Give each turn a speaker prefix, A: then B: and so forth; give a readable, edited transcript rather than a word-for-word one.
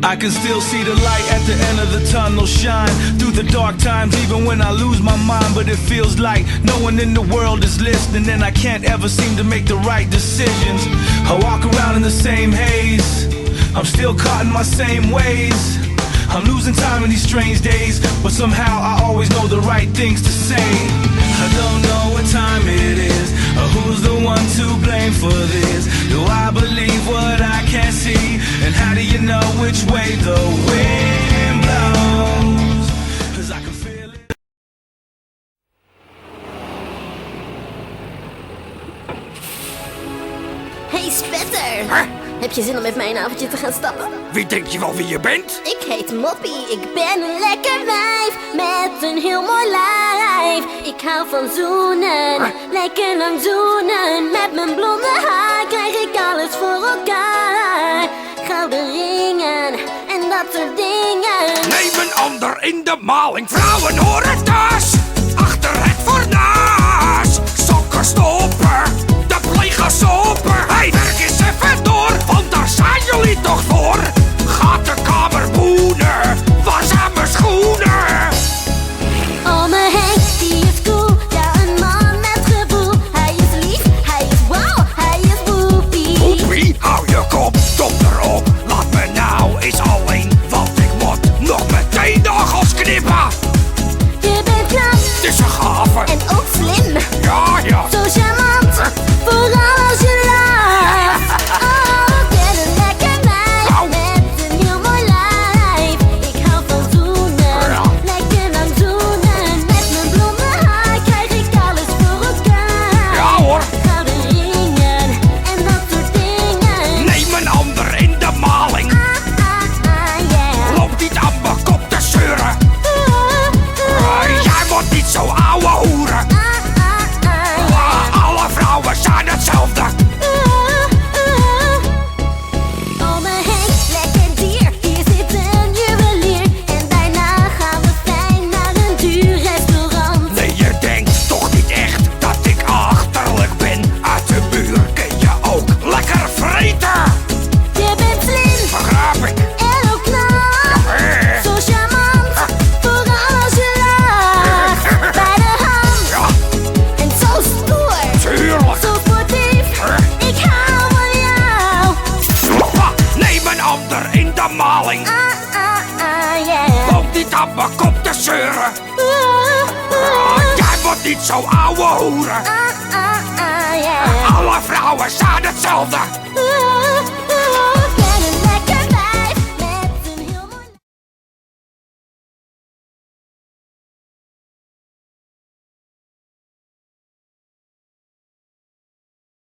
A: I can still see the light at the end of the tunnel shine through the dark times even when I lose my mind. But it feels like no one in the world is listening, and I can't ever seem to make the right decisions. I walk around in the same haze, I'm still caught in my same ways. I'm losing time in these strange days, but somehow I always know the right things to say. I don't know what time it is, or who's the one to blame for this. Do I believe what I can't see? And how do you know which way the wind blows? 'Cause I can feel it.
B: Hey Spetter! Heb je zin om met mij een avondje te gaan stappen?
C: Wie denk je wel wie je bent?
B: Ik heet Moppie, ik ben een lekker wijf met een heel mooi lijf. Ik hou van zoenen, lekker lang zoenen. Met mijn blonde haar krijg ik alles voor elkaar. Gouden ringen en dat soort dingen.
C: Neem een ander in de maling, vrouwen horen thuis. Achter het fornuis, sokken stoppen, de plegers open. Hey, werk eens even door, want daar zijn jullie toch voor. Gaat de kamer boenen, was aan mijn schoenen.
B: Oh mijn Henk, die is cool, ja een man met gevoel. Hij is lief, hij is wow, hij is woepie.
C: Woepie, hou je kop, dom erop. Laat me nou eens alleen, want ik moet nog meteen nagels knippen.
B: Je bent knap,
C: Het is een gave,
B: en ook slim.
C: ja ja.
B: Zo charmant, vooral als je lacht. Oh, ik ben een lekker meid met een heel mooi lijf. Ik hou van zoenen, lekker lang zoenen. Met mijn blonde haar krijg ik alles voor elkaar.
C: Ja hoor.
B: Gouden ringen en dat soort dingen.
C: Neem een ander in de maling.
B: Yeah.
C: Loop niet aan mijn kop te zeuren. Jij wordt niet zo ouwe hoeren. Alle vrouwen zijn hetzelfde.
B: Oh mijn Henk, lekker dier, hier zit een juwelier. En daarna gaan we fijn naar een duur restaurant.
C: Nee, je denkt toch niet echt dat ik achterlijk ben. Uit de muur kun je ook lekker vreten.
B: Je bent slim
C: Begrijp ik.
B: en ook knap.
C: Eh.
B: Zo charmant, vooral als je lacht. Bij de hand
C: Ja,
B: en zo stoer.
C: tuurlijk.
B: Zo sportief, ik hou van jou.
C: Neem een ander in de maling.
B: Yeah.
C: Loop niet aan mijn kop te zeuren. Jij wordt niet zo ouwe hoeren.
B: Yeah.
C: Alle vrouwen zijn hetzelfde.